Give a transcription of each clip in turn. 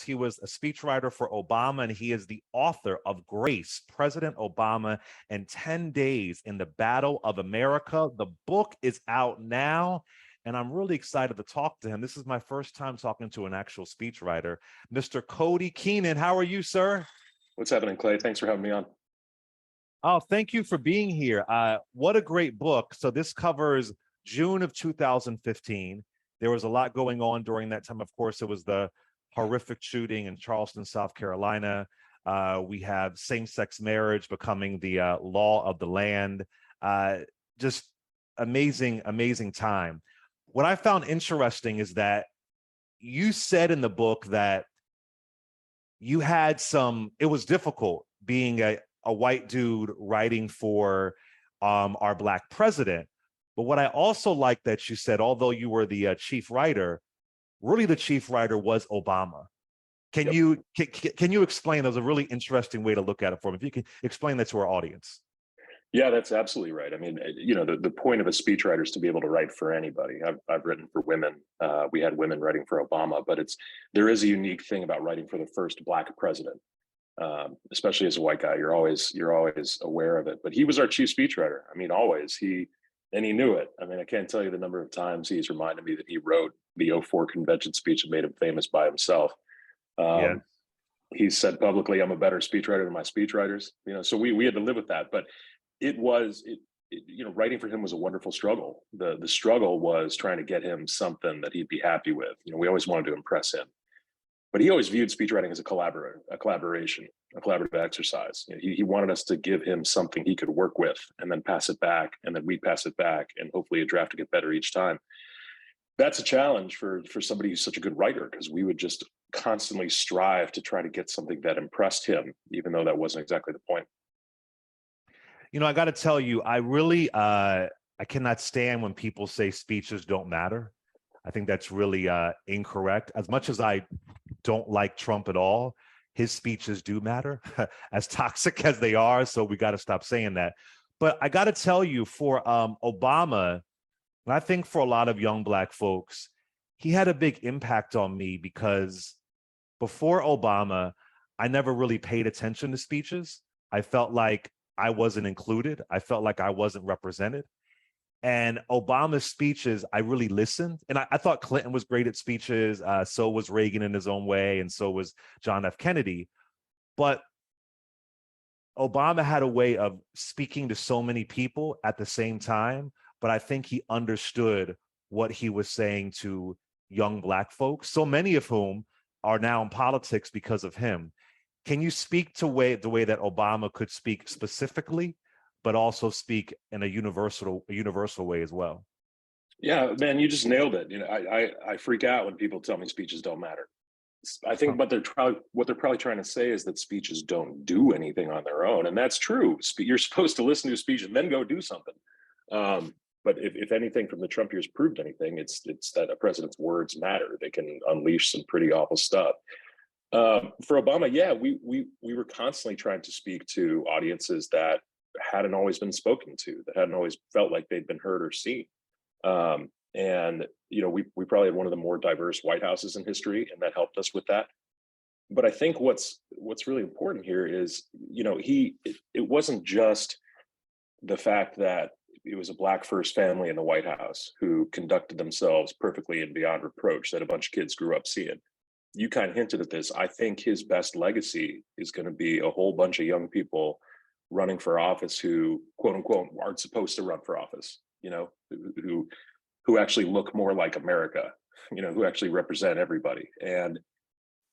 He was a speechwriter for Obama, and he is the author of Grace, President Obama and 10 Days in the Battle of America. The book is out now, and I'm really excited to talk to him. This is my first time talking to an actual speechwriter. Mr. Cody Keenan, how are you, sir? What's happening, Clay? Thanks for having me on. Oh, thank you for being here. What a great book. So this covers June of 2015. There was a lot going on during that time. Of course, it was the horrific shooting in Charleston, South Carolina. We have same-sex marriage becoming the law of the land. Just amazing, amazing time. What I found interesting is that you said in the book that you had it was difficult being a white dude writing for our Black president. But what I also like that you said, although you were the chief writer, really the chief writer was Obama. Can you explain? That was a really interesting way to look at it for me. If you can explain that to our audience. Yeah, that's absolutely right. I mean, the point of a speechwriter is to be able to write for anybody. I've written for women. We had women writing for Obama, but there is a unique thing about writing for the first Black president. Especially as a white guy, you're always aware of it. But he was our chief speechwriter. I mean, always. And he knew it. I mean, I can't tell you the number of times he's reminded me that he wrote the '04 convention speech that made him famous by himself. He said publicly, "I'm a better speechwriter than my speechwriters." So we had to live with that. But writing for him was a wonderful struggle. The struggle was trying to get him something that he'd be happy with. We always wanted to impress him. But he always viewed speechwriting as a collaboration, a collaborative exercise. He wanted us to give him something he could work with and then pass it back, and then we'd pass it back, and hopefully a draft to get better each time. That's a challenge for somebody who's such a good writer, because we would just constantly strive to try to get something that impressed him, even though that wasn't exactly the point. I got to tell you, I really, I cannot stand when people say speeches don't matter. I think that's really incorrect. As much as I don't like Trump at all, his speeches do matter, as toxic as they are. So we got to stop saying that. But I got to tell you, for Obama, and I think for a lot of young Black folks, he had a big impact on me, because before Obama, I never really paid attention to speeches. I felt like I wasn't included. I felt like I wasn't represented. And Obama's speeches, I really listened. And I thought Clinton was great at speeches. So was Reagan in his own way. And so was John F. Kennedy. But Obama had a way of speaking to so many people at the same time. But I think he understood what he was saying to young Black folks, so many of whom are now in politics because of him. Can you speak to the way that Obama could speak specifically, but also speak in a universal way as well? Yeah, man, you just nailed it. I freak out when people tell me speeches don't matter. I think what they're probably trying to say is that speeches don't do anything on their own, and that's true. You're supposed to listen to a speech and then go do something. But if anything from the Trump years proved anything, it's that a president's words matter. They can unleash some pretty awful stuff. For Obama, yeah, we were constantly trying to speak to audiences that hadn't always been spoken to, that hadn't always felt like they'd been heard or seen. And we probably had one of the more diverse White Houses in history, and that helped us with that. But I think what's really important here is, it wasn't just the fact that it was a Black first family in the White House who conducted themselves perfectly and beyond reproach that a bunch of kids grew up seeing. You kind of hinted at this. I think his best legacy is going to be a whole bunch of young people running for office who, quote unquote, aren't supposed to run for office, who actually look more like America, who actually represent everybody. And,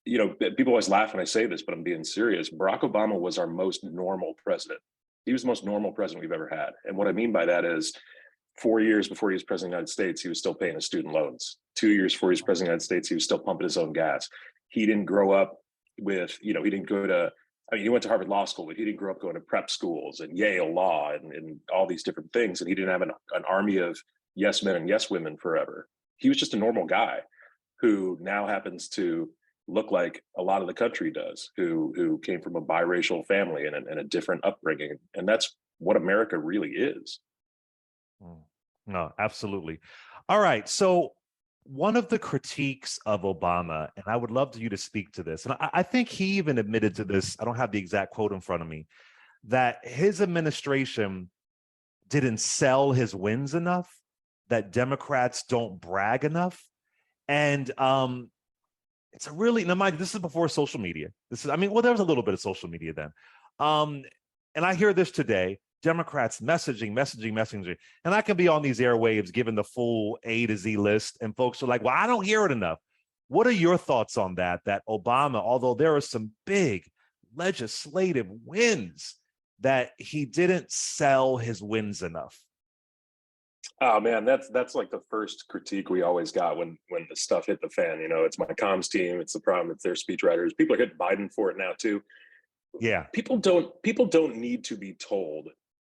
people always laugh when I say this, but I'm being serious. Barack Obama was our most normal president. He was the most normal president we've ever had. And what I mean by that is 4 years before he was president of the United States, he was still paying his student loans. 2 years before he was president of the United States, he was still pumping his own gas. He didn't grow up with, he didn't go to, he went to Harvard Law School, but he didn't grow up going to prep schools and Yale Law and all these different things. And he didn't have an army of yes men and yes women forever. He was just a normal guy who now happens to look like a lot of the country does, who came from a biracial family and a different upbringing. And that's what America really is. No, absolutely. All right. So one of the critiques of Obama, and I would love you to speak to this, and I think he even admitted to this, I don't have the exact quote in front of me, that his administration didn't sell his wins enough, that Democrats don't brag enough. And it's a really, now mind, this is before social media. This is, I mean, well, there was a little bit of social media then. And I hear this today, Democrats messaging. And I can be on these airwaves given the full A to Z list, and folks are like, well, I don't hear it enough. What are your thoughts on that? That Obama, although there are some big legislative wins, that he didn't sell his wins enough? Oh man, that's like the first critique we always got when the stuff hit the fan. You know, it's my comms team, it's the problem, it's their speechwriters. People are hitting Biden for it now too. Yeah. People don't need to be told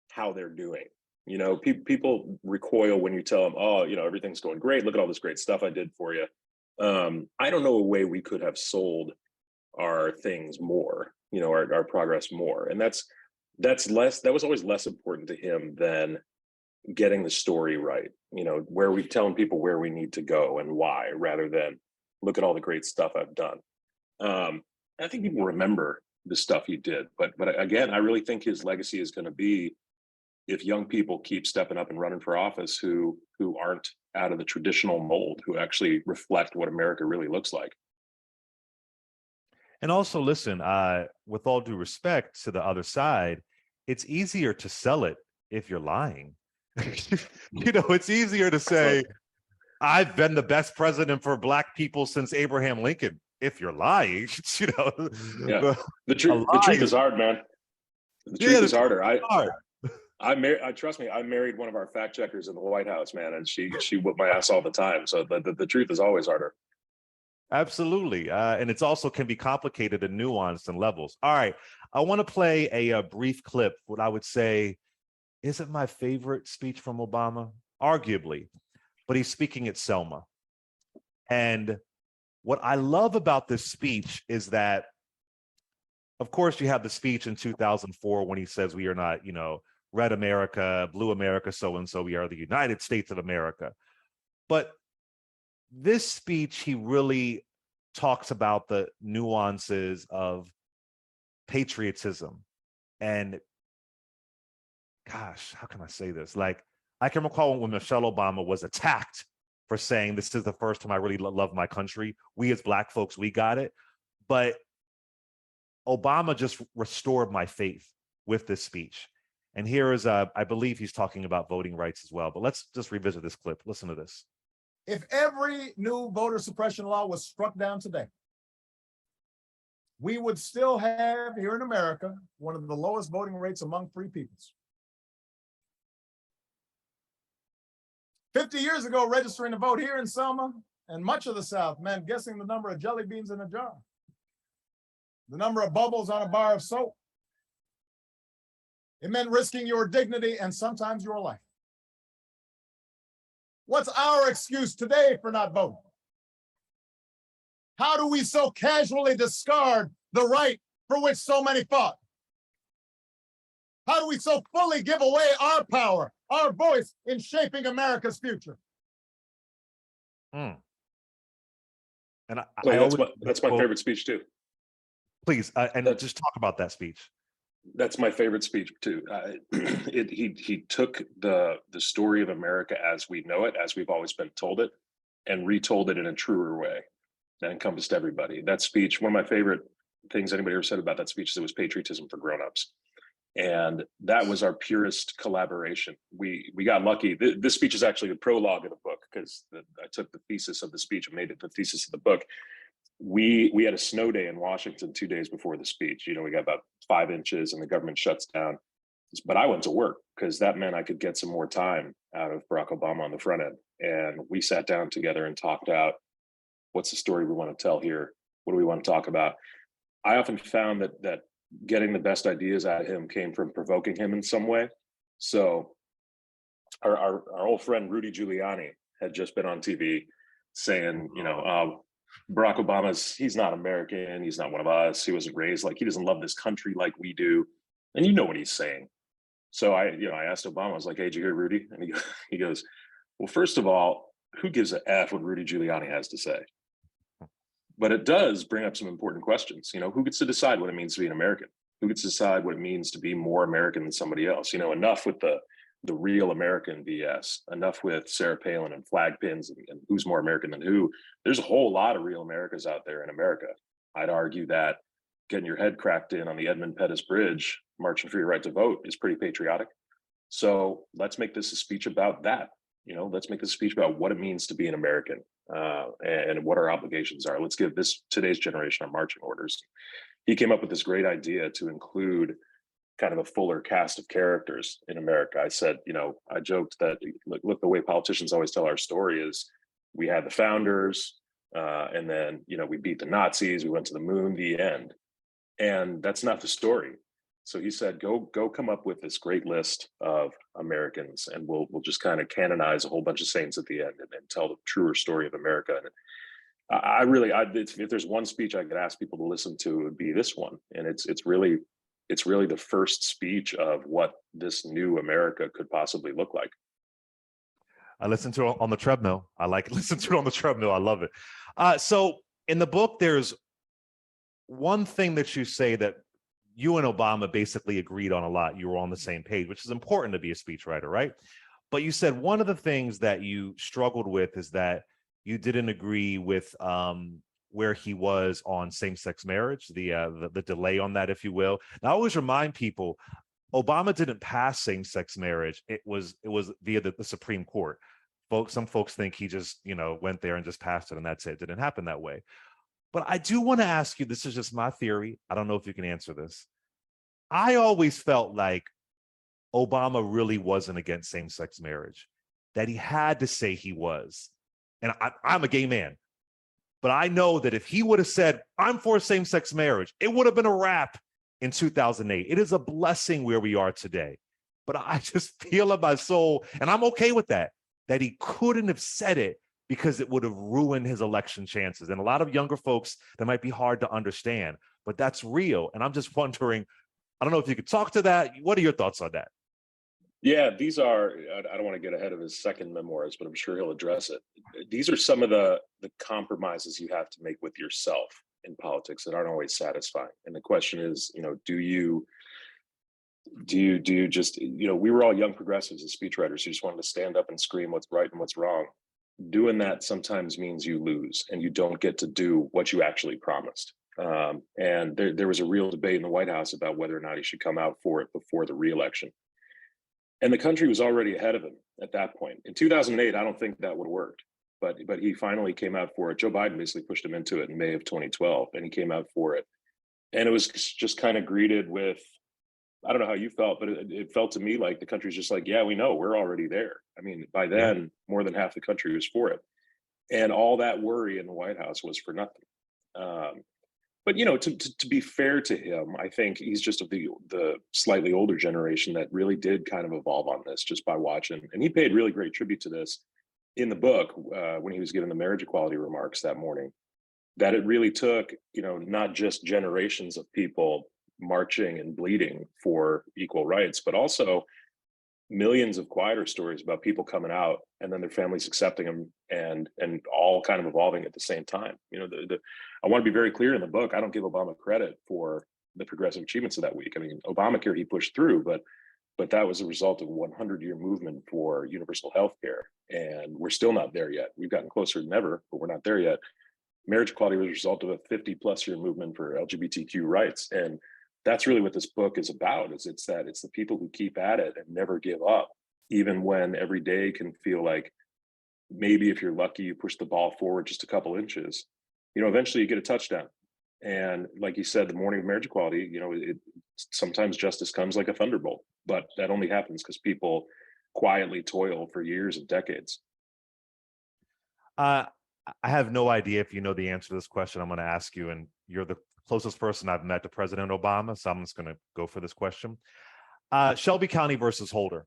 how they're doing. You know, people recoil when you tell them, oh, you know, everything's going great. Look at all this great stuff I did for you. I don't know a way we could have sold our things more, you know, our progress more. And that was always less important to him than getting the story right, you know, where we telling people where we need to go and why, rather than look at all the great stuff I've done. I think people remember the stuff he did, but again, I really think his legacy is going to be if young people keep stepping up and running for office who aren't out of the traditional mold, who actually reflect what America really looks like. And also, listen, with all due respect to the other side, it's easier to sell it if you're lying. You know, it's easier to say, I've been the best president for Black people since Abraham Lincoln, if you're lying. You know, yeah, the truth is hard, man. The truth is harder. Trust me, I married one of our fact checkers in the White House, man, and she whipped my ass all the time. So the truth is always harder. Absolutely. And it's also can be complicated and nuanced in levels. All right. I want to play a brief clip, what I would say isn't my favorite speech from Obama, arguably, but he's speaking at Selma. And what I love about this speech is that, of course, you have the speech in 2004 when he says we are not, you know, red America, blue America, so-and-so, we are the United States of America. But this speech, he really talks about the nuances of patriotism. And gosh, how can I say this? Like, I can recall when Michelle Obama was attacked for saying, this is the first time I really love my country. We as Black folks, we got it. But Obama just restored my faith with this speech. And here is, I believe he's talking about voting rights as well. But let's just revisit this clip. Listen to this. If every new voter suppression law was struck down today, we would still have here in America one of the lowest voting rates among free peoples. 50 years ago, registering to vote here in Selma and much of the South meant guessing the number of jelly beans in a jar, the number of bubbles on a bar of soap. It meant risking your dignity and sometimes your life. What's our excuse today for not voting? How do we so casually discard the right for which so many fought? How do we so fully give away our power, our voice in shaping America's future? And that's my favorite speech too. Please, just talk about that speech. That's my favorite speech too. He took the story of America as we know it, as we've always been told it, and retold it in a truer way that encompassed everybody. That speech, one of my favorite things anybody ever said about that speech is it was patriotism for grown-ups. And that was our purest collaboration. We got lucky. This speech is actually the prologue of the book because I took the thesis of the speech and made it the thesis of the book. We had a snow day in Washington 2 days before the speech. You know, we got about 5 inches and the government shuts down. But I went to work because that meant I could get some more time out of Barack Obama on the front end. And we sat down together and talked out, what's the story we want to tell here? What do we want to talk about? I often found that getting the best ideas out of him came from provoking him in some way. So our old friend Rudy Giuliani had just been on TV saying, you know, Barack he's not American. He's not one of us. He wasn't raised like, he doesn't love this country like we do. And you know what he's saying. So I asked Obama, I was like, hey, did you hear Rudy? And he goes, well, first of all, who gives a F what Rudy Giuliani has to say? But it does bring up some important questions. Who gets to decide what it means to be an American? Who gets to decide what it means to be more American than somebody else? Enough with the real American BS, enough with Sarah Palin and flag pins and who's more American than who. There's a whole lot of real Americas out there in America. I'd argue that getting your head cracked in on the Edmund Pettus Bridge, marching for your right to vote, is pretty patriotic. So let's make this a speech about that. Let's make this a speech about what it means to be an American and what our obligations are. Let's give today's generation our marching orders. He came up with this great idea to include kind of a fuller cast of characters in America. I said, I joked that, look, the way politicians always tell our story is we had the founders, and then, we beat the Nazis, we went to the moon, the end. And that's not the story. So he said, go come up with this great list of Americans, and we'll just kind of canonize a whole bunch of saints at the end and tell the truer story of America. And if there's one speech I could ask people to listen to, it would be this one. And it's really the first speech of what this new America could possibly look like. I listened to it on the treadmill. I like listen to it on the treadmill. I love it. So in the book, there's one thing that you say that you and Obama basically agreed on a lot. You were on the same page, which is important to be a speechwriter, right? But you said one of the things that you struggled with is that you didn't agree with where he was on same-sex marriage, the delay on that, if you will. Now, I always remind people, Obama didn't pass same-sex marriage. It was via the Supreme Court. Some folks think he just went there and just passed it, and that's it. It didn't happen that way. But I do want to ask you, this is just my theory. I don't know if you can answer this. I always felt like Obama really wasn't against same-sex marriage, that he had to say he was. And I'm a gay man, but I know that if he would have said, I'm for same-sex marriage, it would have been a wrap in 2008. It is a blessing where we are today. But I just feel in my soul, and I'm okay with that he couldn't have said it because it would have ruined his election chances. And a lot of younger folks, that might be hard to understand, but that's real. And I'm just wondering, I don't know if you could talk to that. What are your thoughts on that? Yeah, these are, I don't want to get ahead of his second memoirs, but I'm sure he'll address it. These are some of the compromises you have to make with yourself in politics that aren't always satisfying. And the question is, do you just, we were all young progressives as speechwriters who just wanted to stand up and scream what's right and what's wrong. Doing that sometimes means you lose and you don't get to do what you actually promised. And there was a real debate in the White House about whether or not he should come out for it before the re-election. And the country was already ahead of him at that point. In 2008, I don't think that would have worked, but he finally came out for it. Joe Biden basically pushed him into it in May of 2012, and he came out for it. And it was just kind of greeted with, I don't know how you felt, but it felt to me like the country's just like, yeah, we know, we're already there. I mean, by then, more than half the country was for it. And all that worry in the White House was for nothing. But, to be fair to him, I think he's just of the slightly older generation that really did kind of evolve on this just by watching. And he paid really great tribute to this in the book when he was giving the marriage equality remarks that morning, that it really took, not just generations of people marching and bleeding for equal rights, but also millions of quieter stories about people coming out and then their families accepting them and all kind of evolving at the same time. I want to be very clear in the book, I don't give Obama credit for the progressive achievements of that week. I mean, Obamacare he pushed through, but that was a result of a 100-year movement for universal health care. And we're still not there yet. We've gotten closer than ever, but we're not there yet. Marriage equality was a result of a 50+ year movement for LGBTQ rights. And that's really what this book is about, it's the people who keep at it and never give up, even when every day can feel like maybe if you're lucky, you push the ball forward just a couple inches, eventually you get a touchdown. And like you said, the morning of marriage equality, sometimes justice comes like a thunderbolt, but that only happens because people quietly toil for years and decades. I have no idea if you know the answer to this question I'm going to ask you, and you're the closest person I've met to President Obama, so I'm just going to go for this question. Shelby County versus Holder.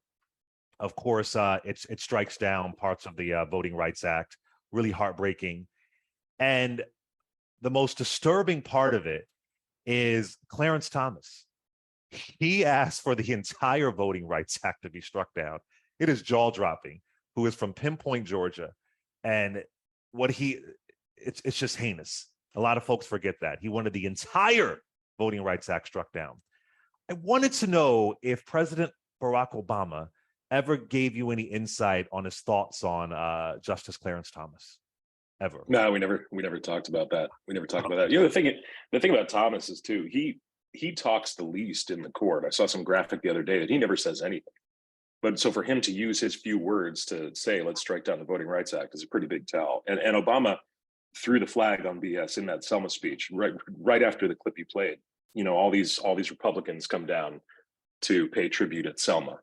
Of course, it strikes down parts of the Voting Rights Act, really heartbreaking. And the most disturbing part of it is Clarence Thomas. He asked for the entire Voting Rights Act to be struck down. It is jaw-dropping, who is from Pinpoint, Georgia. And what it's just heinous. A lot of folks forget that. He wanted the entire Voting Rights Act struck down. I wanted to know if President Barack Obama ever gave you any insight on his thoughts on Justice Clarence Thomas. Ever? No, we never talked about that. We never talked about that. The thing about Thomas is too, he talks the least in the court. I saw some graphic the other day that he never says anything. But so for him to use his few words to say, let's strike down the Voting Rights Act is a pretty big tell. And Obama threw the flag on BS in that Selma speech, right after the clip you played. You know, all these Republicans come down to pay tribute at Selma.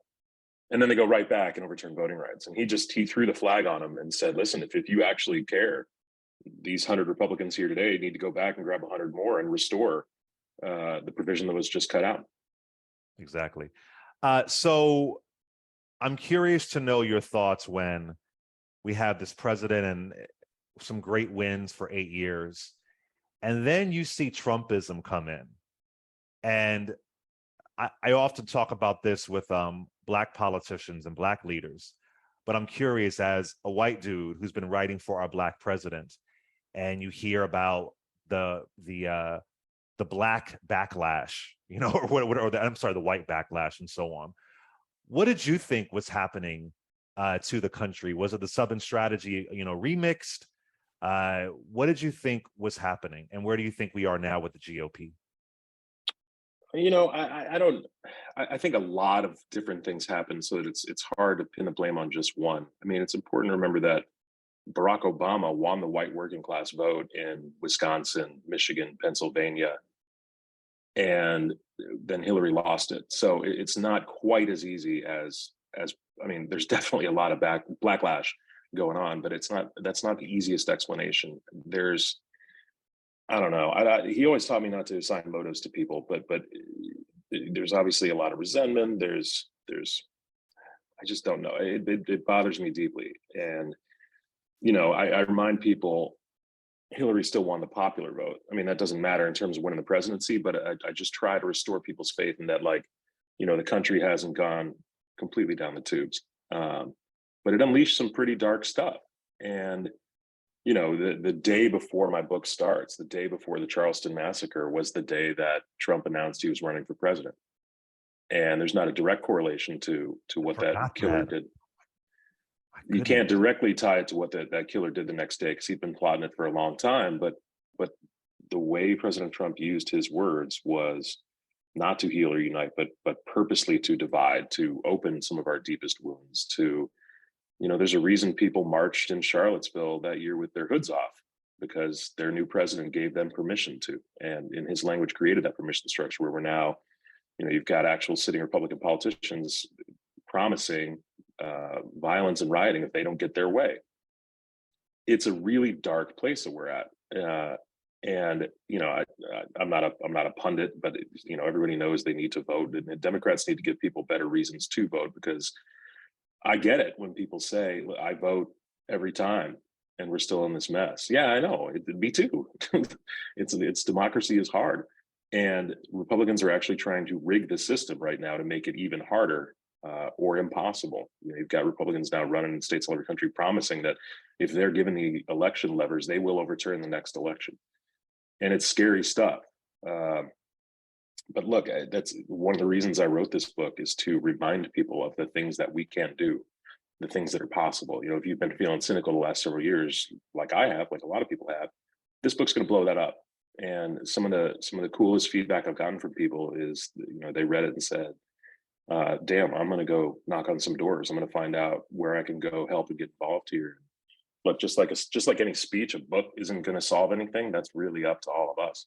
And then they go right back and overturn voting rights. And he threw the flag on them and said, listen, if you actually care, these 100 Republicans here today need to go back and grab 100 more and restore the provision that was just cut out. Exactly. So I'm curious to know your thoughts when we have this president and some great wins for 8 years, and then you see Trumpism come in. And I often talk about this with Black politicians and Black leaders, but I'm curious, as a white dude who's been writing for our Black president, and you hear about the Black backlash, you know, the white backlash and so on. What did you think was happening to the country? Was it the Southern strategy, you know, remixed? What did you think was happening, and where do you think we are now with the GOP? You know, I think a lot of different things happen, so that it's hard to pin the blame on just one. I mean, it's important to remember that Barack Obama won the white working class vote in Wisconsin, Michigan, Pennsylvania, and then Hillary lost it. So it's not quite as easy as I mean, there's definitely a lot of backlash going on, but that's not the easiest explanation. I don't know. He always taught me not to assign motives to people, but there's obviously a lot of resentment. There's I just don't know. It bothers me deeply. And, you know, I remind people Hillary still won the popular vote. I mean, that doesn't matter in terms of winning the presidency, but I just try to restore people's faith in that, like, you know, the country hasn't gone completely down the tubes. But it unleashed some pretty dark stuff. And, you know, the day before my book starts, the day before the Charleston massacre, was the day that Trump announced he was running for president. And there's not a direct correlation to what that killer did. You can't directly tie it to what that killer did the next day, because he'd been plotting it for a long time. But the way President Trump used his words was not to heal or unite, but purposely to divide, to open some of our deepest wounds. To, you know, there's a reason people marched in Charlottesville that year with their hoods off, because their new president gave them permission to, and in his language created that permission structure where we're now, you know, you've got actual sitting Republican politicians promising violence and rioting if they don't get their way. It's a really dark place that we're at. And, you know, I'm not a pundit, but, you know, everybody knows they need to vote, and Democrats need to give people better reasons to vote, because I get it when people say, I vote every time and we're still in this mess. Yeah, I know. Me too. It's democracy is hard. And Republicans are actually trying to rig the system right now to make it even harder or impossible. You know, you've got Republicans now running in states all over the country promising that if they're given the election levers, they will overturn the next election. And it's scary stuff. But look, that's one of the reasons I wrote this book, is to remind people of the things that we can do, the things that are possible. You know, if you've been feeling cynical the last several years, like I have, like a lot of people have, this book's going to blow that up. And some of the coolest feedback I've gotten from people is, you know, they read it and said, damn, I'm going to go knock on some doors. I'm going to find out where I can go help and get involved here. But just like any speech, a book isn't going to solve anything. That's really up to all of us.